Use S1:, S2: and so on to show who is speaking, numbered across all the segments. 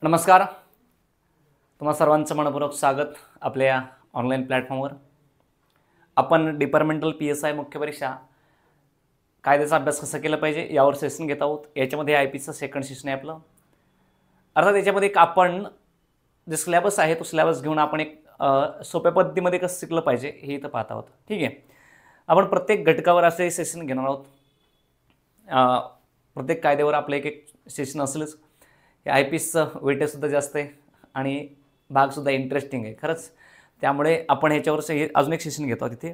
S1: नमस्कार, तुम्हा सर्वांचं मनपूर्वक स्वागत आपल्या या ऑनलाईन प्लॅटफॉर्मवर। आपण डिपार्टमेंटल PSI मुख्य परीक्षा कायद्याचा अभ्यास कसा केला पाहिजे यावर सेशन घेत आहोत। याच्यामध्ये IPचं सेकंड सेशन आहे आपलं। अर्थात याच्यामध्ये आपण जे सिलेबस आहे तो सिलेबस घेऊन आपण एक सोप्या पद्धतीमध्ये कसं शिकलं पाहिजे हे इथं पाहत आहोत। ठीक आहे, आपण प्रत्येक घटकावर असे सेशन घेणार आहोत। प्रत्येक कायद्यावर आपलं एक एक सेशन असेलच। IPचं वेटेजसुद्धा जास्त आहे आणि भागसुद्धा इंटरेस्टिंग आहे खरंच, त्यामुळे आपण ह्याच्यावर अजून एक सेशन घेतो तिथे।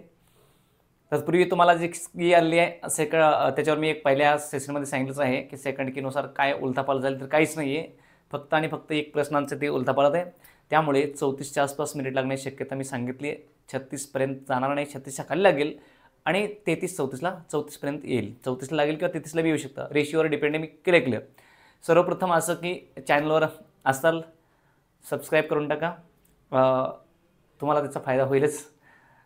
S1: तत्पूर्वी तुम्हाला जी की आली आहे त्याच्यावर मी एक पहिल्या सेशनमध्ये सांगितलंच आहे की सेकंड कीनुसार काय उलथापालथ झाली तर काहीच नाही आहे, फक्त आणि फक्त एक प्रश्नांचं ते उलथापालथ आहे। त्यामुळे 34च्या आसपास मिनिट लागण्याची शक्यता मी सांगितली आहे। 36पर्यंत जाणार नाही, 36च्या खाली लागेल आणि 34पर्यंत येईल। 34ला लागेल किंवा 33ला बी येऊ शकतं, रेशिओवर डिपेंड आहे। मी क्लिअर सर्वप्रथम असं की चॅनलवर असाल सबस्क्राईब करून टाका, तुम्हाला त्याचा फायदा होईलच।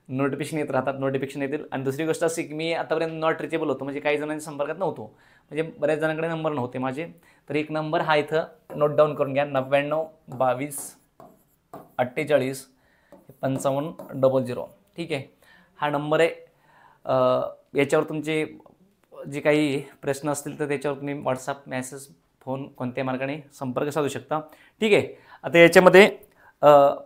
S1: नोटिफिकेशन येत राहतात, नोटिफिकेशन येतील। आणि दुसरी गोष्ट अशी की मी आतापर्यंत नॉट रिचेबल होतो, म्हणजे काही जणांच्या संपर्कात नव्हतो, म्हणजे बऱ्याच जणांकडे नंबर नव्हते माझे। तर एक नंबर हा इथं नोट डाऊन करून घ्या, 99 22 48 5500। ठीक आहे, हा नंबर आहे। याच्यावर तुमचे जे काही प्रश्न असतील तर त्याच्यावर तुम्ही व्हॉट्सअप मेसेज फोन कोणत्याही मार्गाने संपर्क साधू शकता। ठीक आहे, आता याच्यामध्ये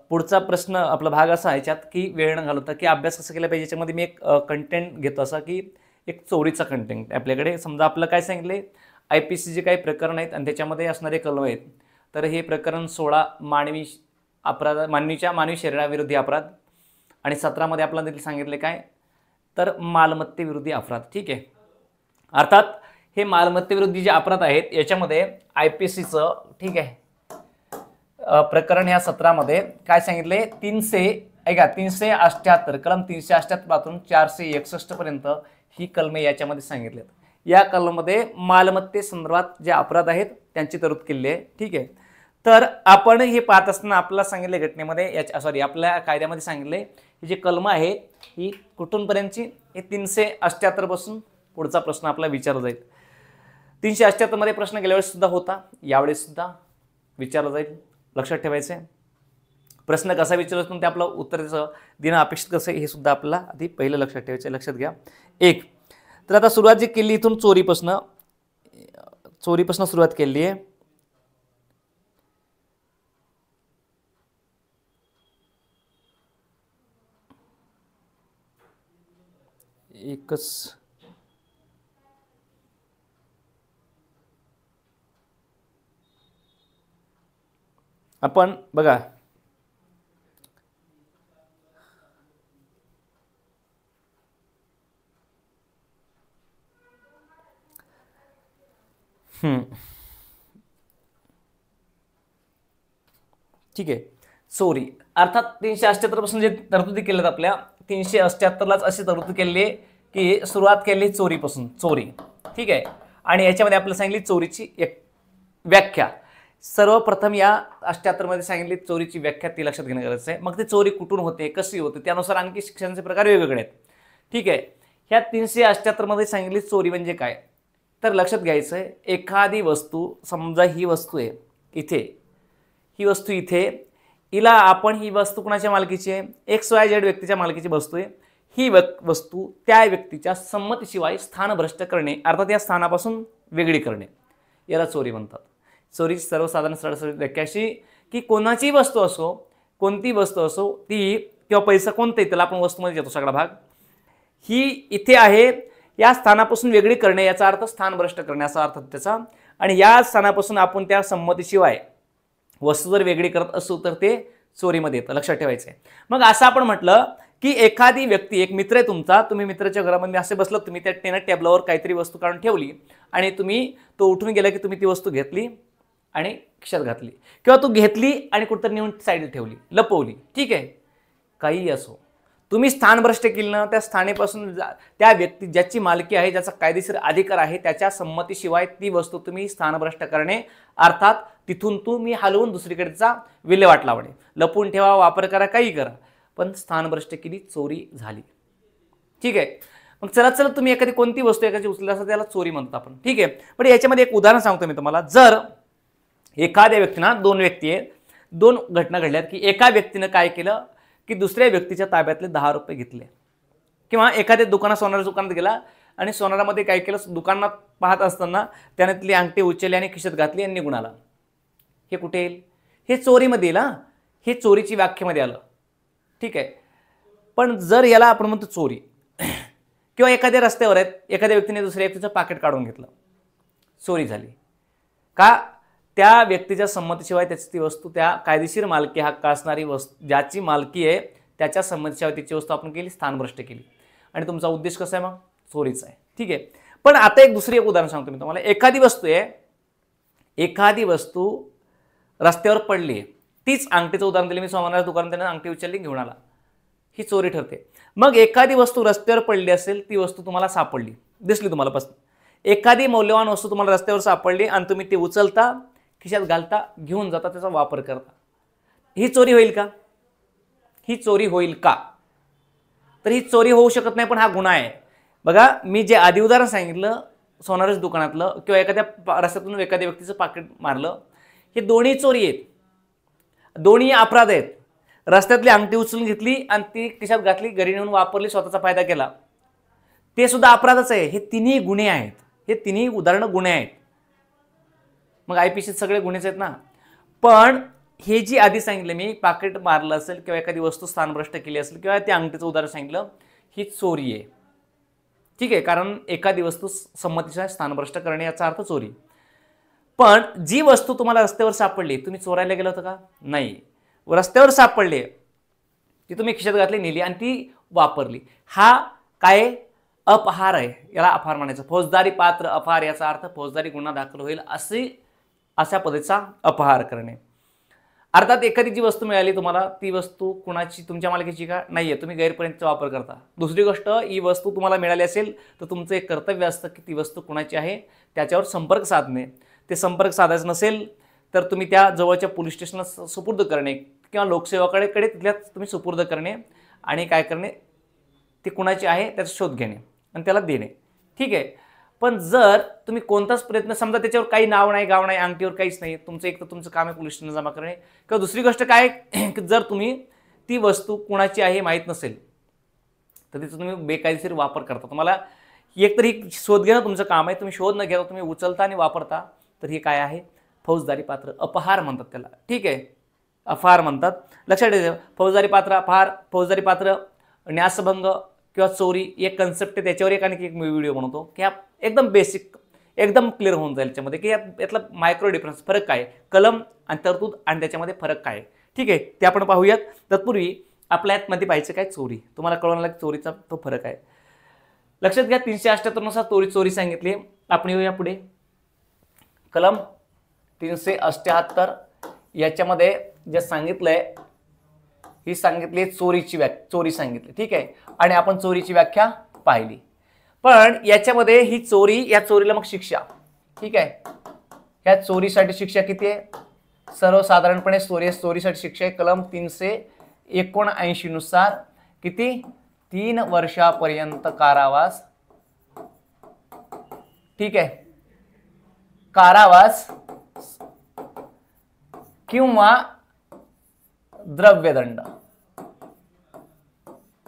S1: पुढचा प्रश्न आपला भाग असा आहे याच्यात की वेळ न घालवता की अभ्यास कसा केला पाहिजे। याच्यामध्ये मी एक कंटेंट घेतो असा की एक चोरीचा कंटेंट आपल्याकडे। समजा आपलं काय सांगितले IPC जे काही प्रकरण आहेत आणि त्याच्यामध्ये असणारे कलम आहेत, तर हे प्रकरण 16 मानवी शरीराविरोधी अपराध आणि 17मध्ये आपल्याला देखील सांगितले काय तर मालमत्तेविरोधी अपराध। ठीक आहे, अर्थात हे मालमत्तेविरोधी जे अपराध आहेत याच्यामध्ये IPCचं ठीक आहे प्रकरण ह्या 17मध्ये काय सांगितले 378 कलम 378 पासून 461 पर्यंत ही कलमे याच्यामध्ये सांगितलेत। या कलममध्ये मालमत्ते संदर्भात जे अपराध आहेत त्यांची तरतूद केलेली आहे। ठीक आहे, तर आपण हे पाहत असताना आपल्याला सांगितले घटनेमध्ये आपल्या कायद्यामध्ये सांगितले ही जी कलम आहे ही कुठूनपर्यंतची, हे 378 पासून पुढचा प्रश्न आपला विचारला जाईल। 378 मध्ये प्रश्न गेल्या वेळेस सुद्धा होता, यावेळेस सुद्धा विचारला जाईल, लक्षात ठेवायचं आहे। प्रश्न कसा विचारला ते आपलं उत्तर देणं अपेक्षित कसं हे सुद्धा आपल्याला आधी पहिलं लक्षात ठेवायचं, लक्षात घ्या। एक तर आता सुरुवात जी केली इथून चोरीपासून सुरुवात केली आहे। एकच आपण बघा ठीक आहे, चोरी अर्थात 378 पासून जे तरतुदी केल्यात आपल्या 378लाच अशी तरतूद केलेली आहे की सुरुवात केली चोरीपासून, चोरी। ठीक आहे, आणि याच्यामध्ये आपल्याला सांगितली चोरीची एक व्याख्या। सर्वप्रथम या 78 मध्ये सांगितली चोरीची व्याख्या, ती लक्षात घेणं गरजेचं आहे। मग ते चोरी कुठून होते, कशी होते, त्यानुसार आणखी शिक्षणाचे प्रकार वेगवेगळे आहेत। ठीक आहे, ह्या 378 मध्ये सांगितली चोरी म्हणजे काय तर लक्षात घ्यायचं आहे, एखादी वस्तू समजा ही वस्तू आहे इथे, ही वस्तू इथे, हिला आपण ही वस्तू कोणाच्या मालकीची आहे XYZ व्यक्तीच्या मालकीची वस्तू आहे। ही वस्तू त्या व्यक्तीच्या संमतीशिवाय स्थानभ्रष्ट करणे अर्थात या स्थानापासून वेगळी करणे याला चोरी म्हणतात। चोरीची सर्वसाधारण सरळ व्याख्या अशी की कोणाची वस्तू असो, कोणती वस्तू असो ती किंवा पैसा कोणताही त्याला आपण वस्तूमध्ये येतो सगळा भाग, ही इथे आहे या स्थानापासून वेगळी करणे याचा अर्थ स्थानभ्रष्ट करणे असा अर्थ त्याचा। आणि या स्थानापासून आपण त्या संमतीशिवाय वस्तू जर वेगळी करत असू तर ते चोरीमध्ये येतं, लक्षात ठेवायचं आहे। मग असं आपण म्हटलं की एखादी व्यक्ती, एक मित्र आहे तुमचा, तुम्ही मित्राच्या घरामध्ये असे बसलात, तुम्ही त्या टेबलावर काहीतरी वस्तू काढून ठेवली आणि तुम्ही तो उठून गेला की तुम्ही ती वस्तू घेतली आणि खिशात घातली किंवा तू घेतली आणि कुठंतरी नेऊन साईडला ठेवली, लपवली। ठीक आहे, काहीही असो, तुम्ही स्थानभ्रष्ट केली ना, त्या स्थानापासून त्या व्यक्ती ज्याची मालकी आहे, ज्याचा कायदेशीर अधिकार आहे त्याच्या संमतीशिवाय ती वस्तू तुम्ही स्थानभ्रष्ट करणे अर्थात तिथून तुम्ही हलवून दुसरीकडेचा विल्हेवाट लावणे, लपवून ठेवा, वापर करा, काही करा, पण स्थानभ्रष्ट केली, चोरी झाली। ठीक आहे, मग चला तुम्ही एखादी कोणती वस्तू एखादी उचलली असं त्याला चोरी म्हणतो आपण। ठीक आहे, पण याच्यामध्ये एक उदाहरण सांगतो मी तुम्हाला। जर एखाद्या व्यक्तीनं, दोन व्यक्ती आहेत, दोन घटना घडल्यात की एका व्यक्तीनं काय केलं की दुसऱ्या व्यक्तीच्या ताब्यातले 10 रुपये घेतले, किंवा एखाद्या दुकानात, सोनाराच्या दुकानात गेला आणि सोनारामध्ये काय केलं, दुकानात पाहत असताना त्याने तिथली अंगठी उचलली आणि खिशात घातली आणि निघून आला. हे कुठे येईल? हे चोरीमध्ये येईल. हे चोरीची व्याख्येमध्ये आलं. ठीक आहे. पण जर याला आपण म्हणतो चोरी, किंवा एखाद्या रस्त्यावर आहेत, एखाद्या व्यक्तीने दुसऱ्या व्यक्तीचं पाकिट काढून घेतलं, चोरी झाली का? त्या व्यक्तीच्या संमतीशिवाय त्याची ती वस्तू, त्या कायदेशीर मालकी हक्क असणारी वस्तू, ज्याची मालकी आहे त्याच्या संमतीशिवाय त्याची वस्तू आपण केली, स्थानभ्रष्ट केली, आणि तुमचा उद्देश कसा आहे? मग चोरीचा आहे. ठीक आहे. पण आता एक दुसरी एक उदाहरण सांगतो मी तुम्हाला. एखादी वस्तू आहे, एखादी वस्तू रस्त्यावर पडली आहे, तीच अंगठीचं उदाहरण दिलं मी, सोनाराच्या दुकानात त्याने अंगठी उचलली घेऊन आला, ही चोरी ठरते. मग एखादी वस्तू रस्त्यावर पडली असेल, ती वस्तू तुम्हाला सापडली, दिसली तुम्हाला पासून, एखादी मौल्यवान वस्तू तुम्हाला रस्त्यावर सापडली आणि तुम्ही ती उचलता, खिशात घालता, घेऊन जाता, त्याचा वापर करता, ही चोरी होईल का? ही चोरी होईल का? तर ही चोरी होऊ शकत नाही, पण हा गुन्हा आहे. बघा, मी जे आधी उदाहरण सांगितलं सोनाराच्या दुकानातलं, किंवा एखाद्या रस्त्यातून एखाद्या व्यक्तीचं पाकिट मारलं, हे दोन्ही चोरी आहेत, दोन्ही अपराध आहेत. रस्त्यातली अंगठी उचलून घेतली आणि ती खिशात घातली, घरी नेऊन वापरली, स्वतःचा फायदा केला, ते सुद्धा अपराधच आहे. हे तिन्ही गुन्हे आहेत. हे तिन्ही उदाहरणं गुन्हे आहेत. मग IPCत सगळे गुन्हेच आहेत ना. पण हे जी आधी सांगितलं मी, पाकिट मारलं असेल किंवा एखादी वस्तू स्थानभ्रष्ट केली असेल किंवा त्या अंगठीचं उदाहरण सांगितलं, ही चोरी आहे. ठीक आहे. कारण एखादी वस्तू संमतीशिवाय स्थानभ्रष्ट करणे याचा अर्थ चोरी. पण जी वस्तू तुम्हाला रस्त्यावर सापडली, तुम्ही चोरायला गेला होता का? नाही. रस्त्यावर सापडली, ती तुम्ही खिशात घातली, नेली आणि ती वापरली, हा काय? अपहार आहे. याला अपहार म्हणायचं. फौजदारी पात्र अपहार, याचा अर्थ फौजदारी गुन्हा दाखल होईल अशा पद्धतीचा अपहार करणे. अर्थात एखादी जी वस्तू मिळाली तुम्हाला, ती वस्तू कुणाची, तुमच्या मालकीची का? नाहीये, तुम्ही गैरपरिणीतीचा वापर करता. दुसरी गोष्ट, ही वस्तू तुम्हाला मिळाली असेल तर तुमचं एक कर्तव्य असतं की ती वस्तू कुणाची आहे त्याच्यावर संपर्क साधणे. ते संपर्क साधायचं नसेल तर तुम्ही त्या जवळच्या पोलीस स्टेशनला सुपूर्द करणे, किंवा लोकसेवाकडे तिथल्या तुम्ही सुपूर्द करणे, आणि काय करणे, ती कुणाची आहे त्याचा शोध घेणे आणि त्याला देणे. ठीक आहे. पण जर तुम्ही कोणताच प्रयत्न, समजा त्याच्यावर काही नाव नाही, गाव नाही, अंगठीवर काहीच नाही, तुमचं एक तर तुमचं काम आहे पोलीस स्टेशनला जमा करणे, किंवा दुसरी गोष्ट काय की जर तुम्ही ती वस्तू कुणाची आहे माहीत नसेल तर तिचा तुम्ही बेकायदेशीर वापर करता, तुम्हाला एक तर ही शोध घेणं तुमचं काम आहे, तुम्ही शोध न घेता तुम्ही उचलता आणि वापरता, तर हे काय आहे? फौजदारी पात्र अपहार म्हणतात त्याला. ठीक आहे. अपहार म्हणतात. लक्षात ठेवा. फौजदारी पात्र अपहार, फौजदारी पात्र न्यासभंग किंवा चोरी, एक कन्सेप्ट आहे. त्याच्यावर एक आणखी एक व्हिडिओ बनवतो की हा एकदम बेसिक, एकदम क्लिअर होऊन जाईल त्याच्यामध्ये की यातला मायक्रो डिफरन्स, फरक काय, कलम आणि तरतूद आणि त्याच्यामध्ये फरक काय. ठीक आहे. ते आपण पाहूयात. तत्पूर्वी आपल्या यातमध्ये पाहायचं काय? चोरी. तुम्हाला कळवलं की चोरीचा तो फरक आहे. लक्षात घ्या. 378 नुसार चोरी सांगितली. आपण येऊया पुढे. कलम 378 याच्यामध्ये जे सांगितलंय, ही सांगितली चोरीची चोरी सांगितली. ठीक आहे. आणि आपण चोरीची व्याख्या पाहिली. पण याच्यामध्ये ही चोरी, या चोरीला मग शिक्षा. ठीक आहे. ह्या चोरीसाठी शिक्षा किती आहे? सर्वसाधारणपणे चोरीसाठी शिक्षा आहे कलम 379 नुसार किती? 3 वर्षापर्यंत कारावास. ठीक आहे. कारावास किंवा द्रव्यदंड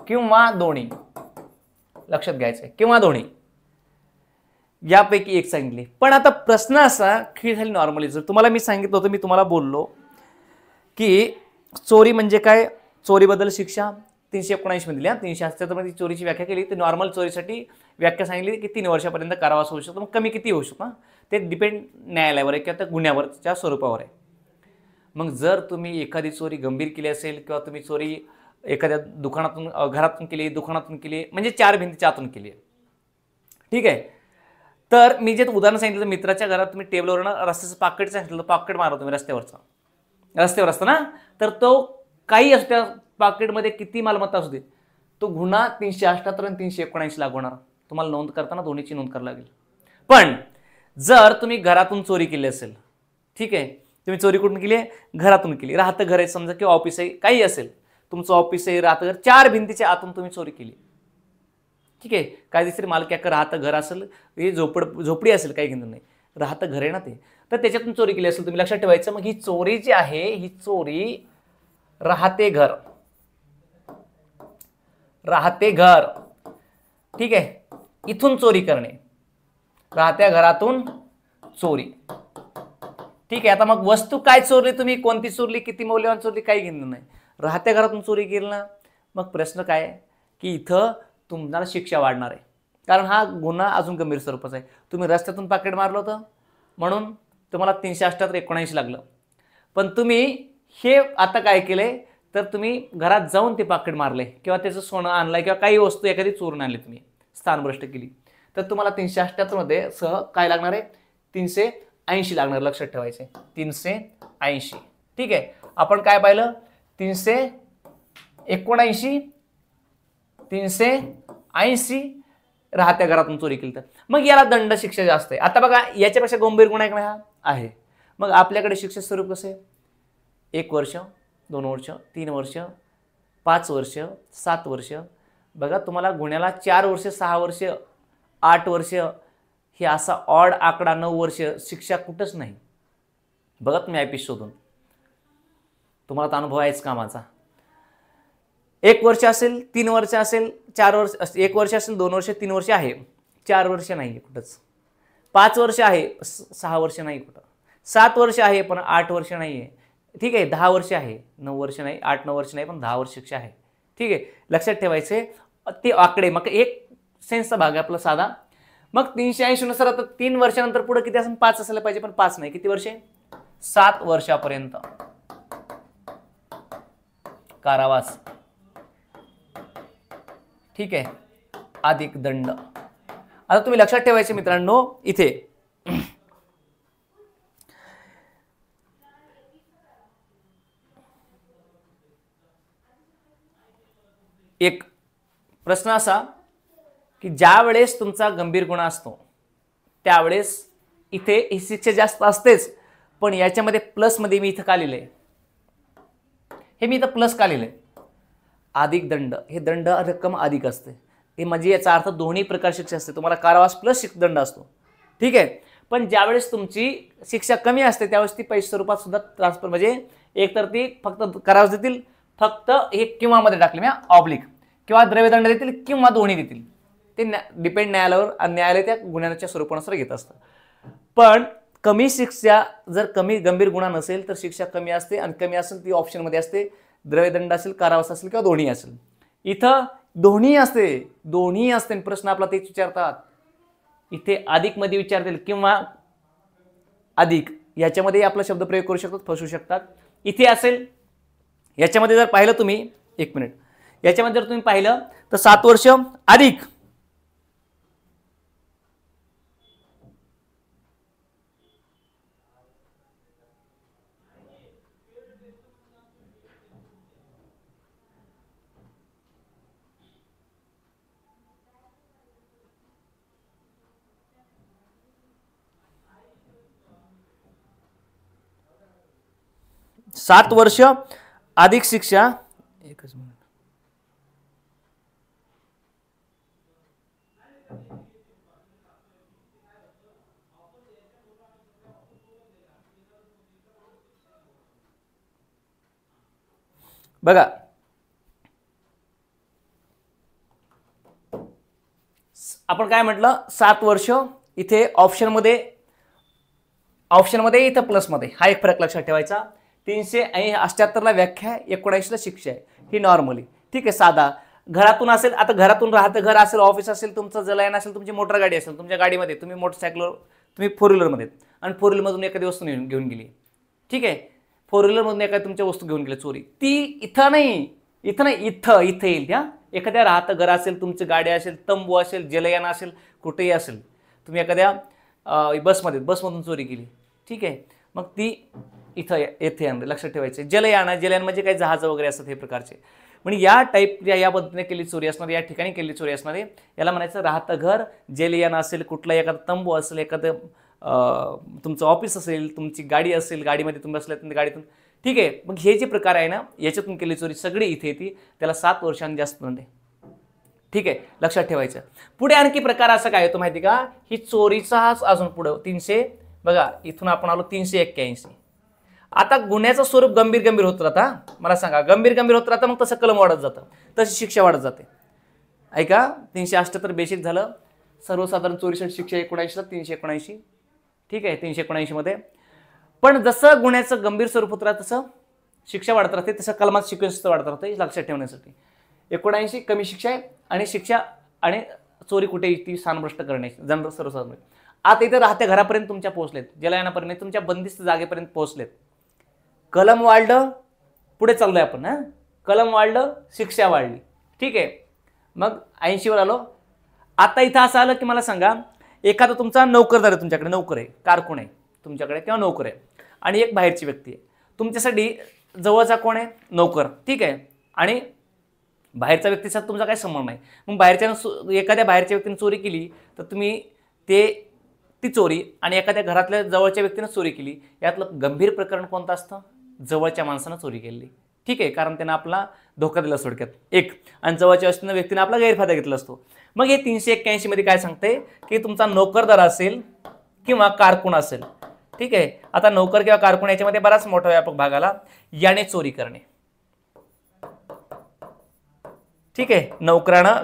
S1: किंवा दोन्ही. लक्षात घ्यायचं आहे, किंवा दोन्ही यापैकी एक सांगितली. पण आता प्रश्न असा की झाली नॉर्मली, जर तुम्हाला मी सांगितलं होतं, मी तुम्हाला बोललो की चोरी म्हणजे काय, चोरीबद्दल शिक्षा 379 मध्ये दिली. 378 मध्ये चोरीची व्याख्या केली. तर नॉर्मल चोरीसाठी व्याख्या सांगितली की 3 वर्षापर्यंत कारावास होऊ शकतो. मग कमी किती होऊ शकतो ते डिपेंड न्यायालयावर आहे किंवा त्या गुन्ह्यावरच्या स्वरूपावर आहे. मग जर तुम्ही एखादी चोरी गंभीर केली असेल किंवा तुम्ही चोरी एखाद्या दुकानातून, घरातून केली, दुकानातून केली, म्हणजे 4 भिंतीच्या आतून केली आहे. ठीक आहे. तर मी जे उदाहरण सांगितलं, मित्राच्या घरात तुम्ही टेबलवरनं रस्त्याचं पाकिट सांगितलं, पाकिट मारा तुम्ही रस्त्यावर असतं ना, तर तो काही असू त्या पाकिटमध्ये किती मालमत्ता असू दे, तो गुन्हा 378 आणि 379 लागू होणार. तुम्हाला नोंद करताना दोन्हीची नोंद करावी लागेल. पण जर तुम्ही घरातून चोरी केली असेल, ठीक आहे, तुम्ही चोरी कुठून केली आहे? घरातून केली. राहतं घर आहे समजा किंवा ऑफिस आहे, काही असेल, तुमचं ऑफिस आहे, राहतं घर, 4 भिंतीच्या आतून तुम्ही चोरी केली. ठीक आहे. कायदेशीर मालकी हक्क राहतं घर असेल, हे झोपडी असेल, काही घेणं नाही, राहतं घर आहे ना ते. तर त्याच्यातून चोरी केली असेल, तुम्ही लक्षात ठेवायचं. मग ही चोरी जी आहे ही चोरी राहते घर, राहते घर, ठीक आहे, इथून चोरी करणे, राहत्या घरातून चोरी, ठीक आहे. आता मग वस्तू काय चोरली तुम्ही, कोणती चोरली, किती मौल्यवान चोरली, काही घेणं नाही. राहत्या घरातून चोरी केली ना, मग प्रश्न काय आहे की इथं तुम्हाला शिक्षा वाढणार आहे, कारण हा गुन्हा अजून गंभीर स्वरूपाचा आहे. तुम्ही रस्त्यातून पाकिट मारलं होतं म्हणून तुम्हाला 378-79 लागलं, पण तुम्ही हे आता काय केले तर तुम्ही घरात जाऊन ते पाकिट मारले किंवा त्याचं सोनं आणलंय किंवा काही वस्तू एखादी चोरून आणली, तुम्ही स्थानभ्रष्ट केली, तर तुम्हाला 378 मध्ये सह काय लागणार आहे, 380 लागणार. लक्षात ठेवायचे 380. ठीक आहे, आपण काय पाहिलं 379, 380 राहत्या घरातून चोरी केली तर मग याला दंड शिक्षा जास्त आहे. आता बघा याच्यापेक्षा गंभीर गुन्हा हा आहे, मग आपल्याकडे शिक्षेचं स्वरूप कसं आहे, 1 वर्ष, 2 वर्ष, 3 वर्ष, 5 वर्ष, 7 वर्ष. बघा तुम्हाला गुन्ह्याला 4 वर्ष, 6 वर्ष, 8 वर्ष हे असा ऑड आकडा 9 वर्ष शिक्षा कुठंच नाही. बघा तुम्ही आयपीसी शोधून, तुम्हाला अनुभव आहेच कामाचा. 1 वर्ष असेल, 3 वर्ष असेल, 4 वर्ष, 1 वर्ष असेल, 2 वर्ष, 3 वर्ष आहे, 4 वर्ष नाही कुठंच, 5 वर्ष आहे, 6 वर्ष नाही कुठं, 7 वर्ष आहे पण 8 वर्ष नाही आहे, ठीक आहे, 10 वर्ष आहे, 9 वर्ष नाही, 8-9 वर्ष नाही पण 10 वर्ष शिक्षा आहे. ठीक आहे, लक्षात ठेवायचे ते आकडे. मग एक सेन्सचा भाग आहे आपला साधा. मग 380 नुसार आता 3 वर्षानंतर पुढे किती असेल, 5 असायला पाहिजे, पण 5 नाही, किती वर्षे, 7 वर्षापर्यंत कारावास, ठीक आहे, अधिक दंड. आता तुम्ही लक्षात ठेवायचे मित्रांनो, इथे एक प्रश्न असा की ज्या वेळेस तुमचा गंभीर गुन्हा असतो त्यावेळेस इथे ही शिक्षा जास्त असतेच, पण याच्यामध्ये प्लस मध्ये मी इथं का लिहिलंय, हे मी इथं प्लस का लिहिलंय, अधिक दंड, हे दंड रक्कम अधिक असते, हे म्हणजे याचा अर्थ दोन्ही प्रकार शिक्षा असते, तुम्हाला कारावास प्लस दंड असतो. ठीक आहे, पण ज्यावेळेस तुमची शिक्षा कमी असते त्यावेळेस ती पैसे स्वरूपात सुद्धा ट्रान्सफर, म्हणजे एकतर ती फक्त कारावास देतील, फक्त हे किंवा मध्ये टाकले मी ऑब्लिक, किंवा द्रव्यदंड देतील किंवा दोन्ही देतील, ते डिपेंड न्यायालयावर, न्यायालय त्या गुन्ह्याच्या स्वरूपानुसार घेत असतं. पण कमी शिक्षा, जर कमी गंभीर गुन्हा नसेल तर शिक्षा कमी असते, आणि कमी असेल ती ऑप्शनमध्ये असते, द्रव्यदंड असेल, कारावास असेल किंवा दोन्ही असेल. इथं दोन्ही असते, दोन्ही असते. प्रश्न आपला तेच विचारतात, इथे अधिक मध्ये विचारतील किंवा अधिक, याच्यामध्ये आपला शब्द प्रयोग करू शकतात, फसू शकतात. इथे असेल, याच्यामध्ये जर पाहिलं तुम्ही, 1 मिनिट, याच्यामध्ये जर तुम्ही पाहिलं तर 7 वर्ष अधिक सात वर्ष अधिक शिक्षा, एकच मिनिट, बघा आपण काय म्हटलं, 7 वर्ष इथे ऑप्शनमध्ये इथं प्लसमध्ये, हा एक फरक लक्षात ठेवायचा. 378 ला व्याख्या, 79 ला शिक्षा आहे, ही नॉर्मली. ठीक आहे, साधा. घरातून असेल, आता घरातून राहतं घर असेल, ऑफिस असेल, तुमचं जलयान असेल, तुमची मोटर गाडी असेल, तुमच्या गाडीमध्ये तुम्ही मोटरसायकलवर, तुम्ही 4 व्हीलरमध्ये, आणि 4 व्हीलरमधून एखादी वस्तू घेऊन गेली, ठीक आहे, 4 व्हीलरमधून एखादी तुमच्या वस्तू घेऊन गेली चोरी, ती इथं नाही, इथं येईल त्या. एखाद्या राहतं घर असेल, तुमची गाडी असेल, तंबू असेल, जलयान असेल, कुठेही असेल, तुम्ही एखाद्या बसमधून चोरी केली, ठीक आहे, मग ती इथं येथे आणलं. लक्षात ठेवायचं, जलयान म्हणजे काही जहाज वगैरे असतात हे प्रकारचे, म्हणजे या टाईप या पद्धतीने केली चोरी असणारी, या ठिकाणी केली चोरी असणारी, याला म्हणायचं राहतं घर. जलयान असेल, कुठला एखादा तंबू असेल, एखादं तुमचं ऑफिस असेल, तुमची गाडी असेल, गाडीमध्ये तुम्ही बसल्या गाडीतून, ठीक आहे. मग हे जे प्रकार आहे ना, याच्यातून केली चोरी सगळी इथे येते, त्याला 7 वर्षांनी जास्त दंड आहे. ठीक आहे, लक्षात ठेवायचं. पुढे आणखी प्रकार असा काय होतो माहिती का, ही चोरीचा अजून पुढं बघा इथून आपण आलो 381. आता गुन्ह्याचं स्वरूप गंभीर गंभीर होत राहता. मला सांगा गंभीर गंभीर होत राहता, मग तसं कलम वाढत जातं, तशी शिक्षा वाढत जाते. ऐका 378 बेसिक झालं. सर्वसाधारण चोरीसाठी शिक्षा 79 379. ठीक आहे 379 मध्ये. पण जसं गुन्ह्याचं गंभीर स्वरूप होत राहतं तसं शिक्षा वाढत राहते, तसं कलमात सिक्वेन्स वाढत राहते. लक्षात ठेवण्यासाठी 79 कमी शिक्षा आहे आणि शिक्षा आणि चोरी कुठे ती स्थानभ्रष्ट करण्याची जनरल सर्वसाधारण. आता इथे राहत्या घरापर्यंत तुमच्या पोहोचलेत, ज्याला येण्यापर्यंत तुमच्या बंदिस्त जागेपर्यंत पोहोचलेत. कलम वाढलं, पुढे चाललोय आपण. कलम वाढलं, शिक्षा वाढली. ठीक आहे. मग 80 वर आलो. आता इथं असं आलं की मला सांगा एखादा तुमचा नोकरदार आहे, तुमच्याकडे नोकर आहे, कारकून आहे तुमच्याकडे किंवा नोकर आहे, आणि एक बाहेरची व्यक्ती आहे. तुमच्यासाठी जवळचा कोण आहे? नोकर. ठीक आहे. आणि बाहेरच्या व्यक्तीचा तुमचा काही संबंध नाही. मग एखाद्या बाहेरच्या व्यक्तीने चोरी केली तर तुम्ही ती चोरी आणि एखाद्या घरातल्या जवळच्या व्यक्तीने चोरी केली, यातलं गंभीर प्रकरण कोणतं असतं? जवळच्या माणसानं चोरी केली. ठीक आहे. कारण त्यानं आपला धोका दिला थोडक्यात एक, आणि जवळच्या व्यक्तीने आपला गैरफायदा घेतला असतो. मग हे 381 मध्ये काय सांगते की तुमचा नोकरदार असेल किंवा कारकून असेल. ठीक आहे. आता नोकर किंवा कारकून याच्यामध्ये बराच मोठा व्यापक भाग आला. याने चोरी करणे. ठीक आहे.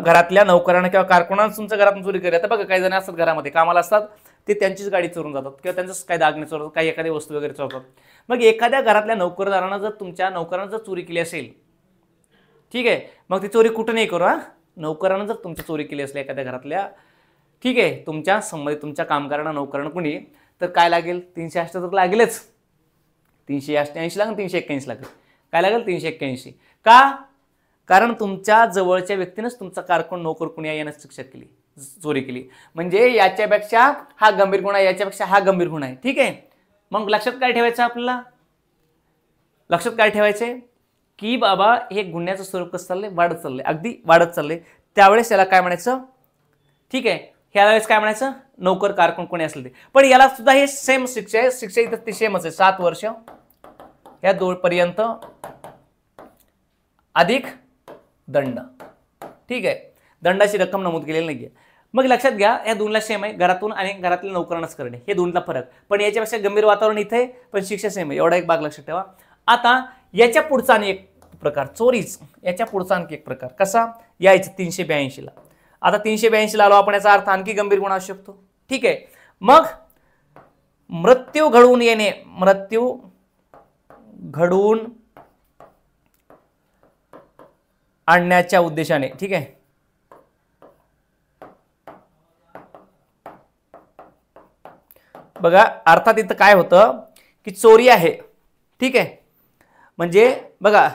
S1: घरातल्या नोकरानं किंवा कारकुनानं तुमच्या घरातून चोरी केली. आता बघा काही जण असतात घरामध्ये कामाला असतात, ते त्यांचीच गाडी चोरून जातात किंवा त्यांचंच काही दागिने चोरतात, काही एखादी वस्तू वगैरे चोरतात. मग एखाद्या घरातल्या नोकरदारानं जर तुमच्या नोकरानं जर चोरी केली असेल, ठीक आहे, मग ती चोरी कुठं नाही करू. नोकरानं जर तुमची चोरी केली असेल एखाद्या घरातल्या, ठीक आहे, तुमच्या संबंधित तुमच्या कामगारांना नोकरानं कुणी, तर काय लागेल? 378 लागेलच. 380 लागेल, 381 लागेल. काय लागेल? 381. का? कारण तुमच्या जवळच्या व्यक्तीनेच तुमचा कारकून नोकर कुणी यानं शिक्षा केली, चोरी केली. म्हणजे याच्यापेक्षा हा गंभीर गुन्हा, याच्यापेक्षा हा गंभीर गुन्हा आहे. ठीक आहे. मग लक्षात काय ठेवायचं आपल्याला? लक्षात काय ठेवायचंय की बाबा हे गुन्ह्याचं स्वरूप कसं चाललंय? वाढत चाललंय, अगदी वाढत चाललंय. त्यावेळेस याला काय म्हणायचं? ठीक आहे. ह्या वेळेस काय म्हणायचं? नोकर कारकून कोणी असेल ते. पण याला सुद्धा हे सेम शिक्षा आहे. शिक्षा इथं ती सेमच आहे, 7 वर्ष या 2 पर्यंत अधिक दंड. ठीक आहे. दंडाची रक्कम नमूद केलेली नाहीये. मग लक्षात घ्या या दोनला सेम आहे, घरातून आणि घरातल्या नोकरांनाच करणे, हे दोनला फरक. पण याच्यापेक्षा गंभीर वातावरण इथे आहे, पण शिक्षा सेम आहे. एवढा एक भाग लक्षात ठेवा. आता याच्या पुढचा आणि एक प्रकार चोरीच, याच्या पुढचा आणखी एक प्रकार कसा यायचं 382 ला. आता 382 ला आलो आपण, याचा अर्थ आणखी गंभीर गुन्हा असू शकतो. ठीक आहे. मग मृत्यू घडवून येणे, मृत्यू घडवून आणण्याच्या उद्देशाने. ठीक आहे. बघा अर्थात इथं काय होतं की चोरी आहे. ठीक आहे. म्हणजे बघा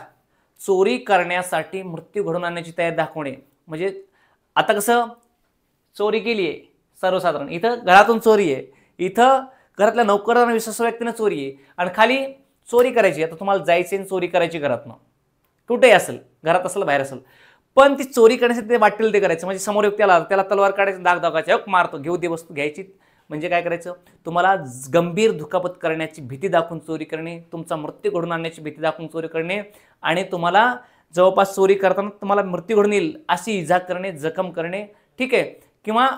S1: चोरी करण्यासाठी मृत्यू घडवून आणण्याची तयारी दाखवणे. म्हणजे आता कसं चोरी केली आहे सर्वसाधारण, इथं घरातून चोरी आहे, इथं घरातल्या नोकरांना विश्वासू व्यक्तीनं चोरी आहे, आणि खाली चोरी करायची. आता तुम्हाला जायचे आणि चोरी करायची घरातनं, कुठेही असेल, घरात असेल बाहेर असेल, पण ती चोरी करण्यासाठी ते वाटेल ते करायचं. म्हणजे समोर व्यक्ती आला त्याला तलवार काढायचं, दाग दागायचं, मारतो, घेऊ दे वस्तू घ्यायची. म्हणजे काय करायचं? तुम्हाला गंभीर दुखापत करण्याची भीती दाखवून चोरी करणे, तुमचा मृत्यू घडवून आणण्याची भीती दाखवून चोरी करणे, आणि तुम्हाला जवळपास चोरी करताना तुम्हाला मृत्यू घडून येईल अशी इजा करणे, जखम करणे. ठीक आहे. किंवा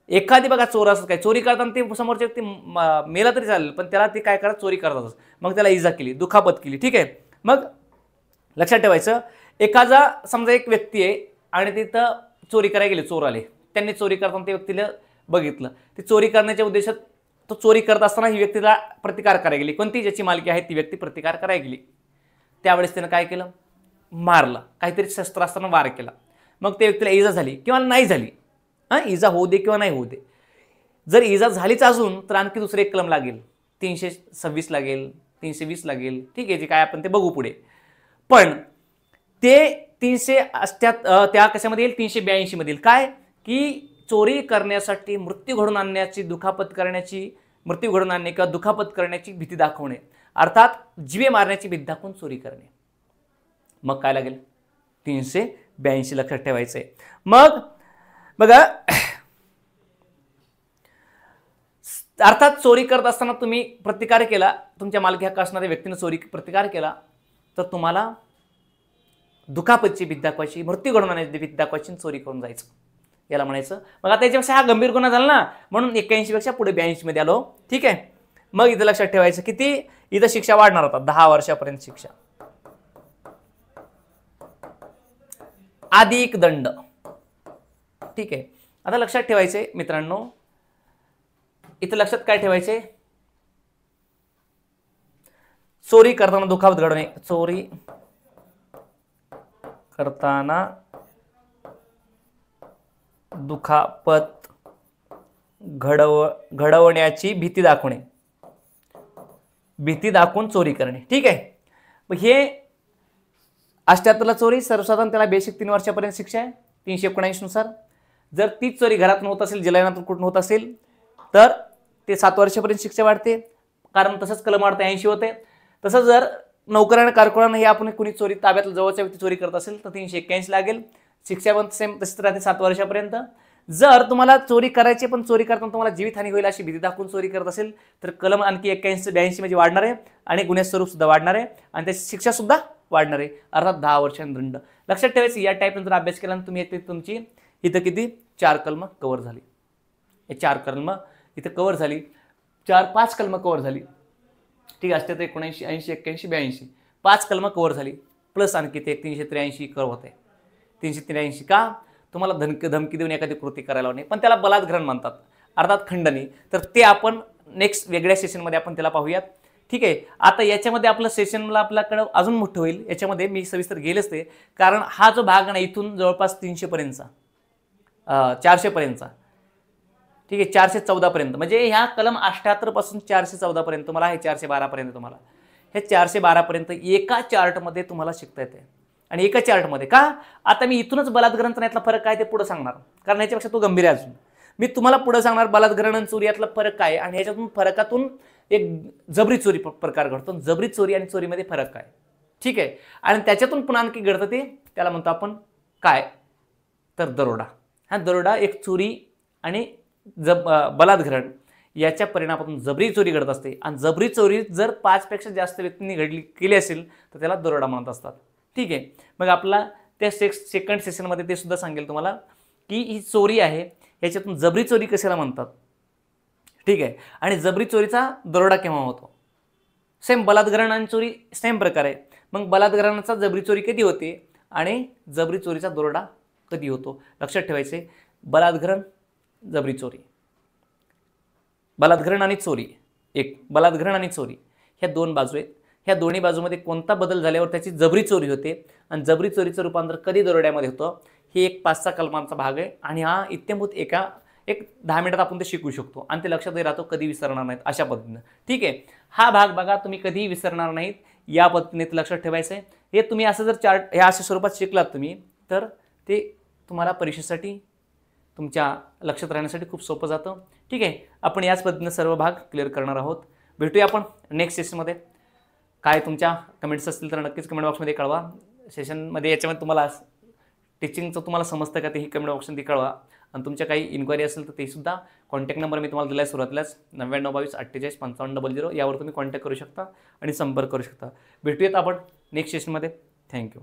S1: एखादी बघा चोर असं काय चोरी करताना ते समोरच्या व्यक्ती मेला तरी चालेल, पण त्याला ते काय करत चोरी करतातच, मग त्याला इजा केली, दुखापत केली. ठीक आहे. मग लक्षात ठेवायचं एखादा समजा एक व्यक्ती आहे आणि तिथं चोरी करायला गेले, चोर आले, त्यांनी चोरी करताना त्या व्यक्तीला बघितलं, ती चोरी करण्याच्या उद्देशात तो चोरी करत असताना ही व्यक्तीला प्रतिकार करायला गेली, कोणती ज्याची मालकी आहे ती व्यक्ती प्रतिकार करायला गेली. त्यावेळेस त्यानं काय केलं? मारलं, काहीतरी शस्त्र असताना वार केला. मग त्या व्यक्तीला इजा झाली किंवा नाही झाली, इजा होऊ दे किंवा नाही होऊ दे, जर इजा झालीच अजून तर आणखी दुसरे एक कलम लागेल, 326 लागेल, 320 लागेल. ठीक आहे. जे काय आपण ते बघू पुढे. पण ते 378 त्या कशामध्ये येईल? 382 मध्ये. काय की चोरी करण्यासाठी मृत्यू घडवून आणण्याची, दुखापत करण्याची, मृत्यू घडवून आणणे किंवा दुखापत करण्याची भीती दाखवणे, अर्थात जीवे मारण्याची भीती दाखवून चोरी करणे. मग काय लागेल? 382 लक्षात ठेवायचंय. मग बघा अर्थात चोरी करत असताना तुम्ही प्रतिकार केला, तुमच्या मालकी हक्क असणाऱ्या व्यक्तीने चोरी प्रतिकार केला, तर तुम्हाला दुखापतची भीती दाखवायची, मृत्यू घडवून आणण्याची भीती दाखवायची, चोरी करून जायचं. याला म्हणायचं. मग आता याच्यापेक्षा हा गंभीर गुन्हा झाला ना, म्हणून 81 पेक्षा पुढे 82 मध्ये आलो. ठीक आहे. मग इथं लक्षात ठेवायचं किती, इथं शिक्षा वाढणार होता 10 वर्षापर्यंत शिक्षा अधिक दंड. ठीक आहे. आता लक्षात ठेवायचे मित्रांनो, इथं लक्षात काय ठेवायचे, चोरी करताना दुखापत घडवणे, चोरी करताना दुखापत घडवण्याची भीती दाखवणे, भीती दाखवून चोरी करणे. ठीक आहे. मग हे 78 ला चोरी सर्वसाधारण त्याला बेसिक 3 वर्षापर्यंत शिक्षा आहे 379 नुसार. जर तीच चोरी घरातून होत असेल, जलायनातून कुठून होत असेल तर ते 7 वर्षापर्यंत शिक्षा वाढते, कारण तसंच कलम वाढते 80 होते. तसंच जर नोकरांना कारकुनांना हे आपण कुणी चोरी ताब्यात जवळच्या व्यक्ती चोरी करत असेल तर 381 लागेल. शिक्षा पण सेम तशीच राहते 7 वर्षापर्यंत. जर तुम्हाला चोरी करायची पण चोरी करताना तुम्हाला जीवितहानी होईल अशी भीती दाखवून चोरी करत असेल तर कलम आणखी 81 82 मध्ये वाढणार आहे आणि गुन्ह्याचं स्वरूप सुद्धा वाढणार आहे आणि त्याची शिक्षा सुद्धा वाढणार आहे, अर्थात 10 वर्षांचा दंड. लक्षात ठेवायचं या टाईप नंतर अभ्यास केला तुम्ही येते तुमची इथं किती 4 कलम कव्हर झाली. हे 4 कलम इथं कव्हर झाली, 4-5 कलम कव्हर झाली. ठीक आहे. 78 79 80 81 82 5 कलम कव्हर झाली, प्लस आणखी ते 383 कव्हर होते. 383 का, तुम्हाला धमकी देऊन एखादी कृती करायला नाही, पण त्याला बलात्कार म्हणतात, अर्थात खंडणी. तर ते आपण नेक्स्ट वेगळ्या सेशनमध्ये आपण त्याला पाहूयात. ठीक आहे. आता याच्यामध्ये आपलं सेशनला आपल्याकडं अजून मोठं होईल, याच्यामध्ये मी सविस्तर गेलेच ते, कारण हा जो भाग ना इथून जवळपास 300 पर्यंतचा 400 पर्यंतचा. ठीक आहे. 414 पर्यंत, म्हणजे ह्या कलम 78 पासून 414 पर्यंत तुम्हाला हे 412 पर्यंत तुम्हाला हे 412 पर्यंत एका चार्टमध्ये तुम्हाला शिकता येते. आणि एका चार्टमध्ये का, आता मी इथूनच बलात्कारांचा यातला फरक काय ते पुढे सांगणार, कारण याच्यापेक्षा तो गंभीर आहे. अजून मी तुम्हाला पुढे सांगणार बलात्कार आणि चोरी यातला फरक काय, आणि ह्याच्यातून फरकातून एक जबरी चोरी प्रकार घडतो, जबरी चोरी आणि चोरीमध्ये फरक काय. ठीक आहे. आणि त्याच्यातून पुन्हा आणखी घडतं ते, त्याला म्हणतो आपण काय, तर दरोडा. हा दरोडा एक चोरी आणि बलात्कार याच्या परिणामातून जबरी चोरी घडत असते, आणि जबरी चोरी जर 5 पेक्षा जास्त व्यक्तींनी केली असेल तर त्याला दरोडा म्हणत असतात. ठीक आहे. मग आपला त्या सेकंड सेशनमध्ये ते सुद्धा सांगेल तुम्हाला की ही चोरी आहे, याच्यातून जबरी चोरी कशाला म्हणतात. ठीक आहे. आणि जबरी चोरीचा दरोडा केव्हा होतो, सेम बलात्कार आणि चोरी सेम प्रकार आहे. मग बलात्काराचा जबरी चोरी कधी होते आणि जबरी चोरीचा दरोडा कधी होतो, लक्षात ठेवायचे. बलात्कार जबरी चोरी, बलात्कार आणि चोरी, एक बलात्कार आणि चोरी ह्या 2 बाजू आहेत. ह्या दोन्ही बाजूमध्ये कोणता बदल झाल्यावर त्याची जबरी चोरी होते आणि जबरी चोरीचं रूपांतर कधी दरोड्यामध्ये होतं, हे एक 5-6 कलमांचा भाग आहे. आणि हा इत्यंभूत एक 10 मिनिटात आपण ते शिकू शकतो आणि ते लक्षात राहतो, कधी विसरणार नाहीत अशा पद्धतीनं. ठीक आहे. हा भाग बघा तुम्ही कधीही विसरणार नाहीत, या पद्धतीने लक्षात ठेवायचं आहे. हे तुम्ही असं जर चार्ट ह्या अशा स्वरूपात शिकलात तुम्ही तर ते तुम्हाला परीक्षेसाठी तुमच्या लक्षात राहण्यासाठी खूप सोपं जातं. ठीक आहे. आपण याच पद्धतीने सर्व भाग क्लिअर करणार आहोत. भेटूया आपण नेक्स्ट सेशनमध्ये. काय तुमच्या कमेंट्स असतील तर नक्कीच कमेंट बॉक्समध्ये कळवा. सेशनमध्ये याच्यामध्ये तुम्हाला टीचिंगचं तुम्हाला समजतं का, तेही कमेंट बॉक्समध्ये कळवा. आणि तुमच्या काही इन्क्वायरी असेल तर ते सुद्धा कॉन्टॅक्ट नंबर मी तुम्हाला दिला आहे सुरुवातीलाच 9922485500 यावर तुम्ही कॉन्टॅक्ट करू शकता आणि संपर्क करू शकता. भेटूयात आपण नेक्स्ट सेशनमध्ये. थँक्यू.